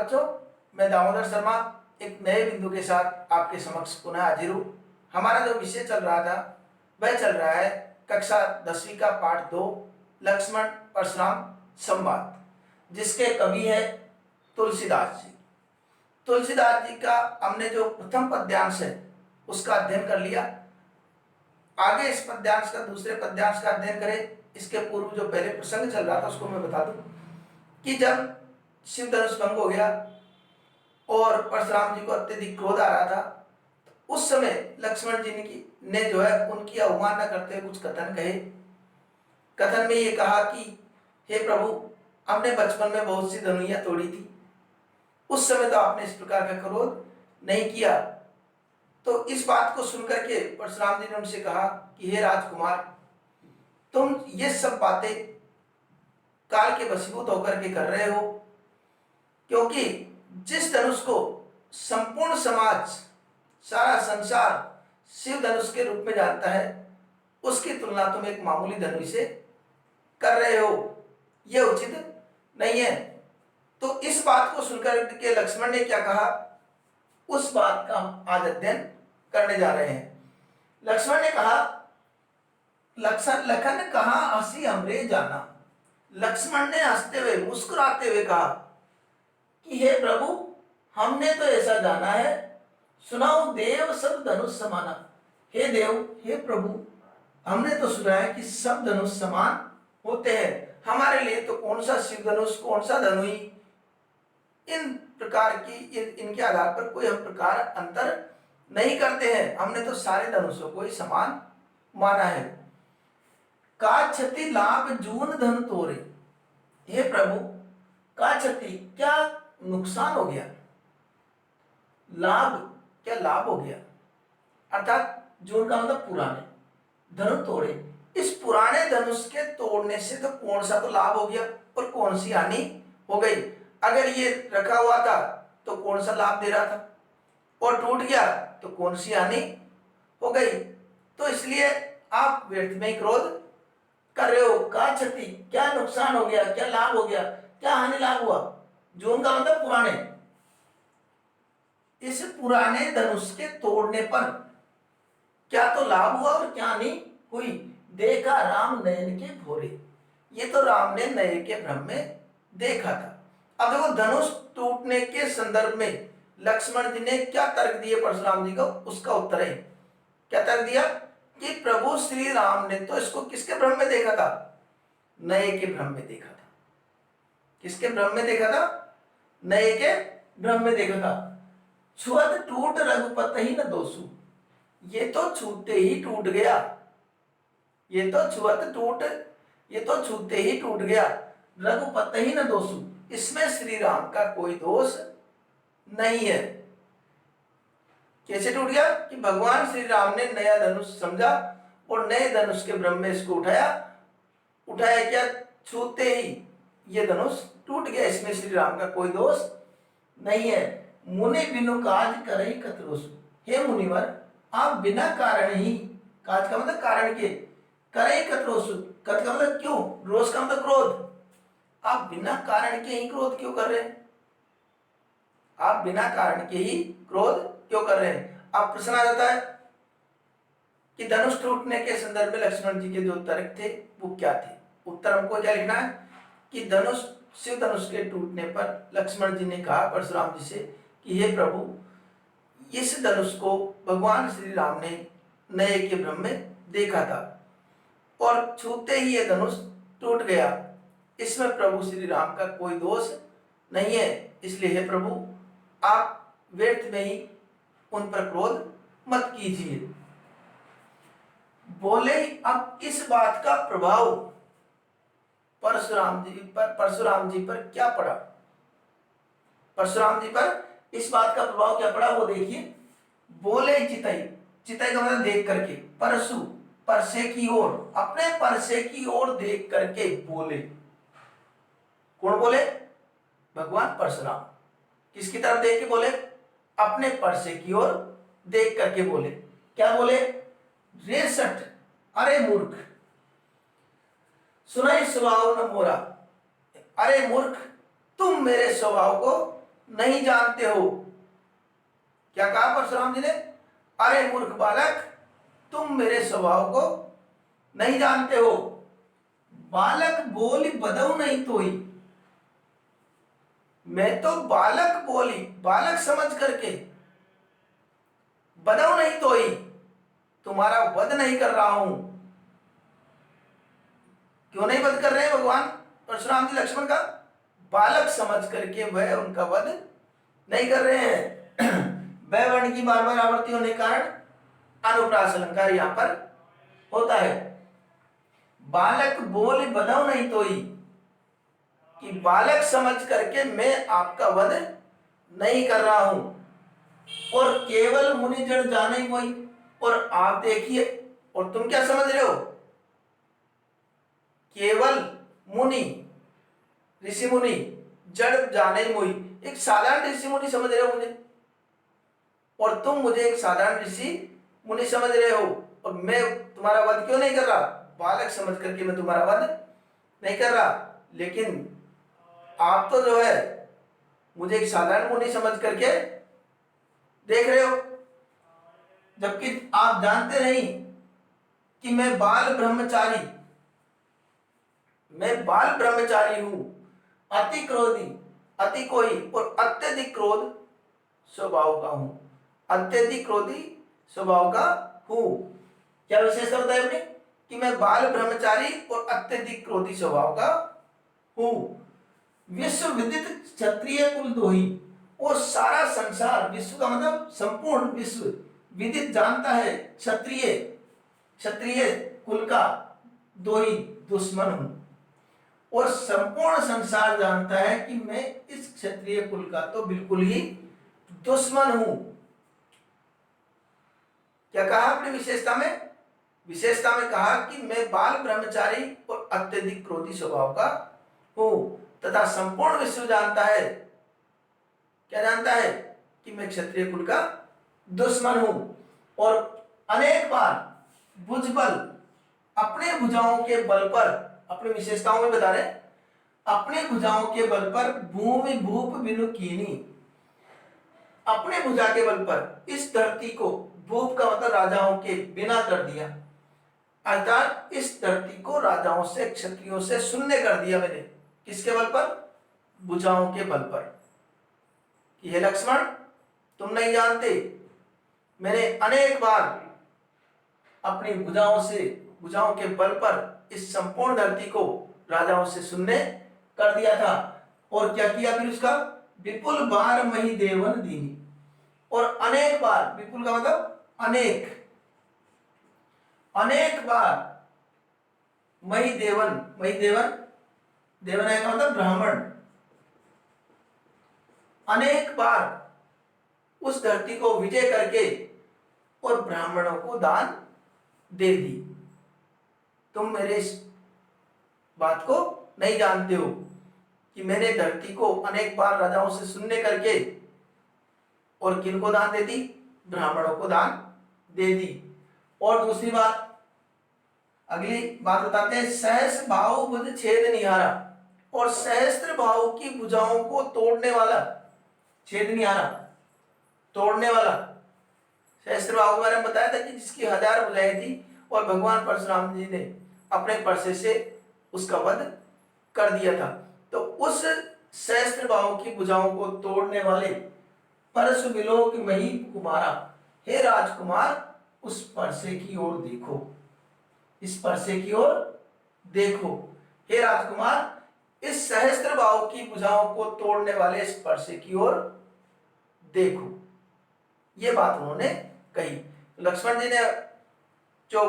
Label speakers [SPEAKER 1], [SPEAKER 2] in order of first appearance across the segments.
[SPEAKER 1] बच्चों, मैं दामोदर शर्मा एक नए बिंदु के साथ आपके समक्ष पुनः हाजिर हूँ। हमारा जो विषय चल रहा था वह चल रहा है कक्षा 10वीं का पाठ 2 लक्ष्मण परशुराम संवाद, जिसके कवि है तुलसीदास जी। तुलसीदास जी का हमने जो प्रथम पद्यांश है उसका अध्ययन कर लिया। आगे इस पद्यांश का दूसरे पद्यांश का अध्ययन करें। इसके पूर्व जो पहले प्रसंग चल रहा था उसको मैं बता दूं कि जब शिव धनुष भंग हो गया और परशुराम जी को अत्यधिक क्रोध आ रहा था, तो उस समय लक्ष्मण जी ने जो है उनकी अवमानना करते हुए कुछ कथन कहे। कथन में ये कहा कि हे प्रभु, हमने बचपन में बहुत सी धनुइयां तोड़ी थी, उस समय तो आपने इस प्रकार का क्रोध नहीं किया। तो इस बात को सुनकर के परशुराम जी ने उनसे कहा कि हे राजकुमार, तुम ये सब बातें काल के वशीभूत होकर के कर रहे हो, क्योंकि जिस धनुष को संपूर्ण समाज, सारा संसार शिव धनुष के रूप में जानता है, उसकी तुलना तुम एक मामूली धनुष से कर रहे हो, यह उचित नहीं है। तो इस बात को सुनकर के लक्ष्मण ने क्या कहा, उस बात का हम आज अध्ययन करने जा रहे हैं। लक्ष्मण ने कहा, लखन कहा हंसी हमरे जाना। लक्ष्मण ने हंसते हुए मुस्कुराते हुए कहा कि हे प्रभु, हमने तो ऐसा जाना है, सुनाओ देव सब धनुष समाना। हे देव, हे प्रभु, हमने तो सुना है कि सब धनुष समान होते हैं। हमारे लिए तो कौन सा शिव धनुष, कौन सा धनुई, इन प्रकार की इनके आधार पर कोई हम प्रकार अंतर नहीं करते हैं। हमने तो सारे धनुषों को ही समान माना है। का क्षति लाभ जून धन तोरे। हे प्रभु, का क्षति, क्या नुकसान हो गया, लाभ, क्या लाभ हो गया, अर्थात जून का मतलब पुराने, धनु तोड़े, इस पुराने धनुष के तोड़ने से तो कौन सा तो लाभ हो गया और कौन सी हानि हो गई। अगर ये रखा हुआ था तो कौन सा लाभ दे रहा था, और टूट गया तो कौन सी हानि हो गई। तो इसलिए आप व्यर्थ में ही क्रोध कर रहे हो। का क्षति, क्या नुकसान हो गया, क्या लाभ हो गया, क्या हानि लाभ हुआ। जून का मतलब पुराने, इस पुराने धनुष के तोड़ने पर क्या तो लाभ हुआ और क्या हानि हुई। देखा राम नयन के भोरे, ये तो राम ने नयन के भ्रम में देखा था। अब देखो, धनुष टूटने के संदर्भ में लक्ष्मण जी ने क्या तर्क दिए परशुराम जी को, उसका उत्तर है। क्या तर्क दिया कि प्रभु श्री राम ने तो इसको किसके भ्रम में देखा था, नए के भ्रम में देखा था। किसके भ्रम में देखा था, नए के भ्रम में देखा था। छुअत टूट रघुपति ही न दोषु, ये तो छूते ही टूट गया, ये तो छूते ही टूट गया। रघुपति ही न दोषु, इसमें श्री राम का कोई दोष नहीं है। कैसे टूट गया कि भगवान श्री राम ने नया धनुष समझा और नए धनुष के भ्रम में इसको उठाया क्या, छूते ही ये धनुष टूट गया, इसमें श्री राम का कोई दोष नहीं है। मुनि बिनु काज करई कतरोसु, हे मुनिवर, आप बिना कारण ही, काज का मतलब कारण के, करई कतरोसु, कत का मतलब क्यों, रोष का मतलब क्रोध, आप बिना कारण के ही क्रोध क्यों कर रहे हैं, आप बिना कारण के ही क्रोध क्यों कर रहे हैं। अब प्रश्न आ जाता है कि धनुष टूटने के संदर्भ में लक्ष्मण जी के जो तर्क थे वो क्या थे। उत्तर हमको क्या लिखना है कि धनुष, शिव धनुष के टूटने पर लक्ष्मण जी ने कहा परशुराम जी से कि हे प्रभु, इस धनुष को भगवान श्री राम ने नए के भ्रम में देखा था और छूते ही ये धनुष टूट गया, इसमें प्रभु श्री राम का कोई दोष नहीं है। इसलिए हे प्रभु, आप व्यर्थ में ही उन पर क्रोध मत कीजिए। बोले अब इस बात का प्रभाव परशुराम जी पर क्या पड़ा, परशुराम जी पर इस बात का प्रभाव क्या पड़ा वो देखिए। बोले चितई, चितई का मतलब देख करके, परशु, परसे की ओर, अपने परसे की ओर देख करके बोले। कौन बोले, भगवान परशुराम। किसकी तरफ देख के बोले, अपने परसे की ओर देख करके बोले। क्या बोले, रेसठ, अरे मूर्ख, सुनाई स्वभाव न मोरा, अरे मूर्ख, तुम मेरे स्वभाव को नहीं जानते हो। क्या कहा परशुराम जी ने? अरे मूर्ख बालक, तुम मेरे स्वभाव को नहीं जानते हो। बालक बोली बदऊ नहीं तोई, मैं तो बालक बोली बालक समझ करके बदऊ नहीं तोई, तुम्हारा वध नहीं कर रहा हूं। क्यों नहीं वध कर रहे हैं भगवान परशुराम जी लक्ष्मण का? बालक समझ करके वह उनका वध नहीं कर रहे हैं। वह वर्ण की बार बार आवृत्ति होने के कारण अनुप्रास अलंकार यहां पर होता है। बालक बोल बदऊ नहीं तोई, कि बालक समझ करके मैं आपका वध नहीं कर रहा हूं। और केवल मुनि जन जाने वही, और आप देखिए, और तुम क्या समझ रहे हो? केवल मुनि, ऋषि मुनि, जड़ जाने मोई, एक साधारण ऋषि मुनि समझ रहे हो मुझे, और तुम मुझे एक साधारण ऋषि मुनि समझ रहे हो, और मैं तुम्हारा वध क्यों नहीं कर रहा? बालक समझ करके मैं तुम्हारा वध नहीं कर रहा। लेकिन आप तो जो है मुझे एक साधारण मुनि समझ करके देख रहे हो, जबकि आप जानते नहीं कि मैं बाल ब्रह्मचारी हूं, अति क्रोधी, अति कोई और अत्यधिक क्रोध स्वभाव का हूं। अत्यधिक क्रोधी स्वभाव का हूं। क्या विशेषता बताई अपनी? कि मैं बाल ब्रह्मचारी और अत्यधिक क्रोधी स्वभाव का हूं। विश्व विदित क्षत्रिय कुल दोही, और सारा संसार, विश्व का मतलब संपूर्ण विश्व, विदित जानता है, क्षत्रिय कुल का दोही दुश्मन हूं। और संपूर्ण संसार जानता है कि मैं इस क्षत्रिय कुल का तो बिल्कुल ही दुश्मन हूं। क्या कहा अपनी विशेषता में? विशेषता में कहा कि मैं बाल ब्रह्मचारी और अत्यधिक क्रोधी स्वभाव का हूं, तथा संपूर्ण विश्व जानता है, क्या जानता है? कि मैं क्षत्रिय कुल का दुश्मन हूं। और अनेक बार भुजबल, अपने भुजाओं के बल पर, अपनी विशेषताओं में बता रहे, अपने भुजाओं के बल पर भूमि भूप बिनु कीनी, अपने भुजा के बल पर इस धरती को, भूप का मतलब राजाओं के बिना कर दिया, अर्थात इस धरती को राजाओं से, क्षत्रियों से शून्य कर दिया मैंने। किसके बल पर? भुजाओं के बल पर। कि हे लक्ष्मण, तुम नहीं जानते, मैंने अनेक बार अपनी भुजाओं के बल पर इस संपूर्ण धरती को राजाओं से शून्य कर दिया था। और क्या किया फिर उसका? विपुल बार मही देवन दीनी, और अनेक बार, विपुल का मतलब अनेक, अनेक बार मही देवन, देवन है का मतलब ब्राह्मण, अनेक बार उस धरती को विजय करके और ब्राह्मणों को दान दे दी। तुम मेरे इस बात को नहीं जानते हो कि मैंने धरती को अनेक बार राजाओं से शून्य करके और किनको दान दे दी? ब्राह्मणों को दान दे दी। और दूसरी बात, अगली बात बताते हैं, सहस्र भाव बुध छेद निहारा, और सहस्त्र भाव की भुजाओं को तोड़ने वाला, छेद निहारा, तोड़ने वाला। सहस्त्र भाव के बारे में बताया था कि जिसकी 1000 भुजाएं थी, और भगवान परशुराम जी ने अपने परसे से उसका वध कर दिया था। तो उस सहस्त्र भाव की भुजाओं को तोड़ने वाले परशु विलोक मही कुमारा, हे राजकुमार, उस परसे की ओर देखो, इस परसे की ओर देखो। हे राजकुमार, इस सहस्त्र भाव की भुजाओं को तोड़ने वाले इस परसे की ओर देखो। ये बात उन्होंने कही। लक्ष्मण जी ने जो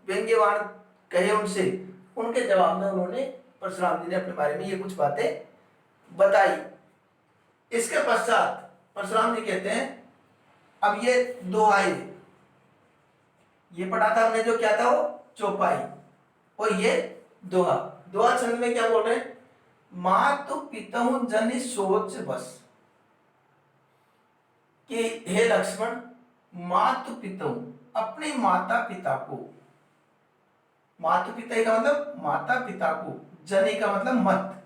[SPEAKER 1] व्यंग्यवाण कहे उनसे, उनके जवाब में उन्होंने, परशुराम जी ने अपने बारे में ये कुछ बातें बताई। इसके पश्चात परशुराम जी कहते हैं, अब ये दोहाई, ये पढ़ा था हमने जो, क्या था वो? चौपाई। और ये दोहा, दोहा छंद में क्या बोल रहे हैं? मातु पितहु जनि सोच बस, कि हे लक्ष्मण, मातु पितहु, अपने माता पिता को, मातु पिता का मतलब माता पिता को, जनि का मतलब मत,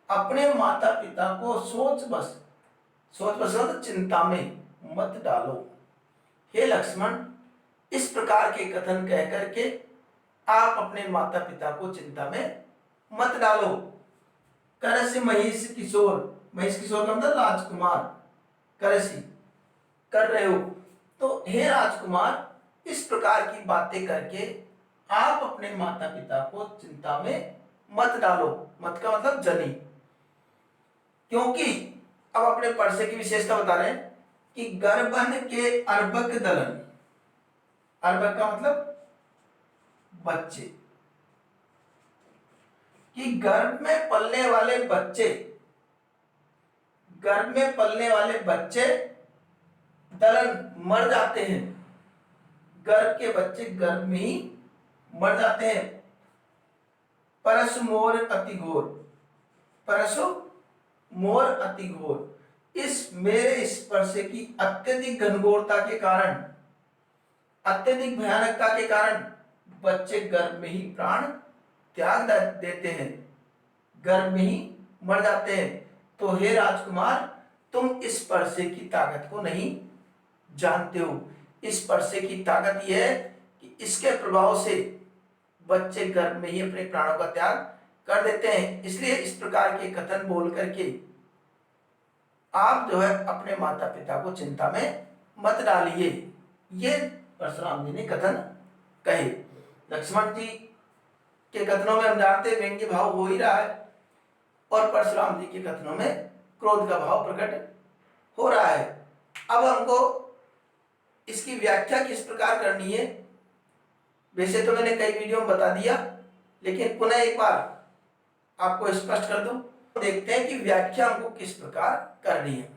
[SPEAKER 1] अपने माता पिता को सोच बस, सोच बसंत चिंता में मत डालो। हे लक्ष्मण, इस प्रकार के कथन कह करके आप अपने माता पिता को चिंता में मत डालो। करसी महेश किशोर, महेश किशोर का मतलब राजकुमार, करसी कर रहे हो, तो हे राजकुमार इस प्रकार की बातें करके आप अपने माता पिता को चिंता में मत डालो। मत का मतलब जनी, क्योंकि अब अपने परसे की विशेषता बता रहे हैं कि गर्भन के अर्भक दलन, अर्भक का मतलब बच्चे, कि गर्भ में पलने वाले बच्चे, गर्भ में पलने वाले बच्चे दलन मर जाते हैं। गर्भ के बच्चे गर्भ में ही मर जाते हैं। परशु मोर अति घोर, परशु मोर अति घोर, इस मेरे स्पर्श की अत्यधिक घनघोरता के कारण, अत्यधिक भयानकता के कारण बच्चे गर्भ में ही प्राण त्याग देते हैं, गर्भ में ही मर जाते हैं। तो हे राजकुमार, तुम इस परसे की ताकत को नहीं जानते हो। इस परसे की ताकत यह है कि इसके प्रभाव से बच्चे गर्भ में ही अपने प्राणों का त्याग कर देते हैं। इसलिए इस प्रकार के कथन बोल करके आप जो है अपने माता पिता को चिंता में मत डालिए। ये परशुराम जी ने कथन कहे। लक्ष्मण जी के कथनों में हम जानते व्यंग्य भाव हो ही रहा है, और परशुराम जी के कथनों में क्रोध का भाव प्रकट हो रहा है। अब हमको इसकी व्याख्या किस प्रकार करनी है, वैसे तो मैंने कई वीडियो में बता दिया, लेकिन पुनः एक बार आपको स्पष्ट कर दूं। देखते हैं कि व्याख्या हमको किस प्रकार करनी है।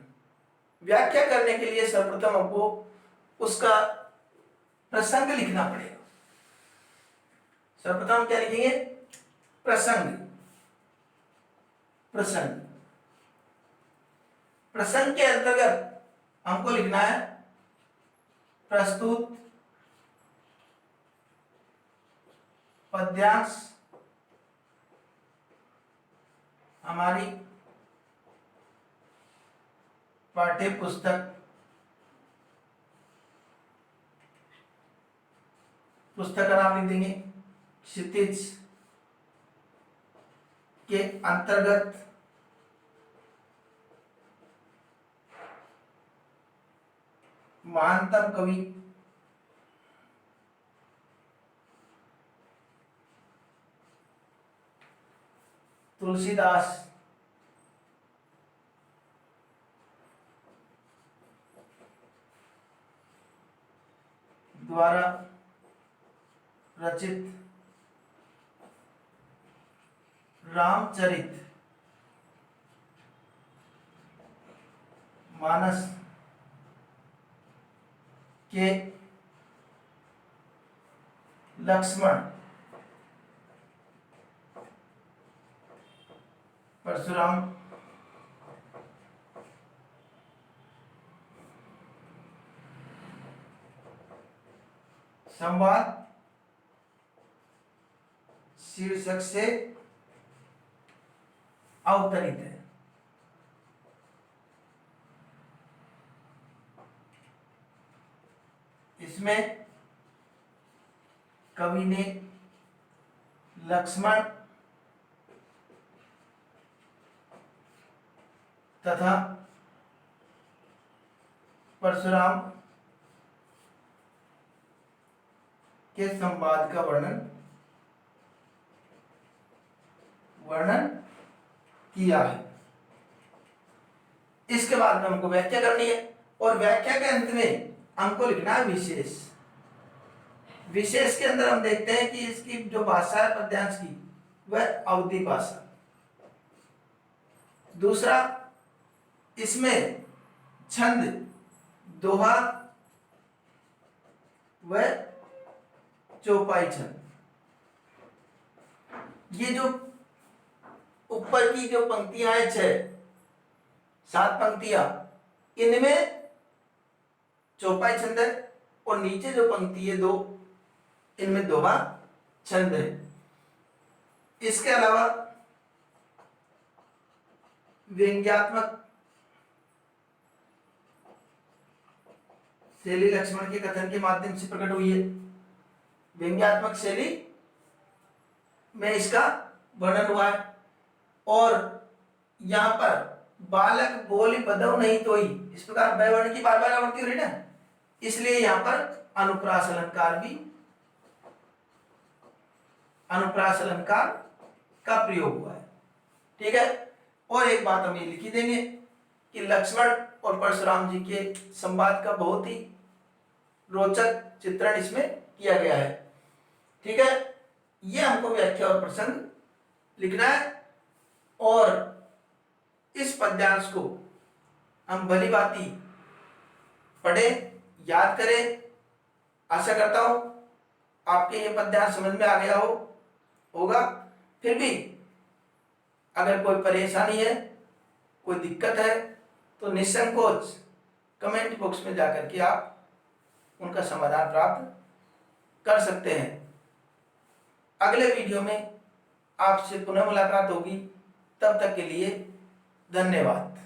[SPEAKER 1] व्याख्या करने के लिए सर्वप्रथम हमको उसका प्रसंग लिखना पड़ेगा। सर्वप्रथम क्या लिखेंगे? प्रसंग। प्रसंग, प्रसंग के अंतर्गत हमको लिखना है प्रस्तुत पद्यांश हमारी पाठ्य पुस्तक, पुस्तक का नाम लिख देंगे क्षितिज के अंतर्गत महानतम कवि तुलसीदास द्वारा रचित रामचरित मानस के लक्ष्मण परशुराम संवाद शीर्षक से अवतरित है। इसमें कवि ने लक्ष्मण तथा परशुराम के संवाद का वर्णन किया है। इसके बाद में हमको व्याख्या करनी है, और व्याख्या के अंत में हमको लिखना है विशेष। विशेष के अंदर हम देखते हैं कि इसकी जो भाषा है पद्यांश की, वह अवधी भाषा। दूसरा, इसमें छंद, दोहा व चौपाई छंद। ये जो ऊपर की जो पंक्तियां हैं 6-7 पंक्तियां, इनमें चौपाई छंद है, और नीचे जो पंक्ति है 2, इनमें दोहा छंद है। इसके अलावा व्यंग्यात्मक शैली लक्ष्मण के कथन के माध्यम से प्रकट हुई है। व्यंग्यात्मक शैली में इसका वर्णन हुआ है। और यहाँ पर बालक बोली बदव नहीं तोई, इस प्रकार वर्ण की बार बार आवृत्ति हो रही ना, इसलिए यहाँ पर अनुप्रास अलंकार का प्रयोग हुआ है। ठीक है। और एक बात हम ये लिखी देंगे कि लक्ष्मण और परशुराम जी के संवाद का बहुत ही रोचक चित्रण इसमें किया गया है। ठीक है। ये हमको व्याख्या और प्रसंग लिखना है और इस पद्यांश को हम भली भांति पढ़े, याद करें। आशा करता हूं आपके ये पद्यांश समझ में आ गया होगा। फिर भी अगर कोई परेशानी है, कोई दिक्कत है, तो निसंकोच कमेंट बॉक्स में जाकर के आप उनका समाधान प्राप्त कर सकते हैं। अगले वीडियो में आपसे पुनः मुलाकात होगी। तब तक के लिए धन्यवाद।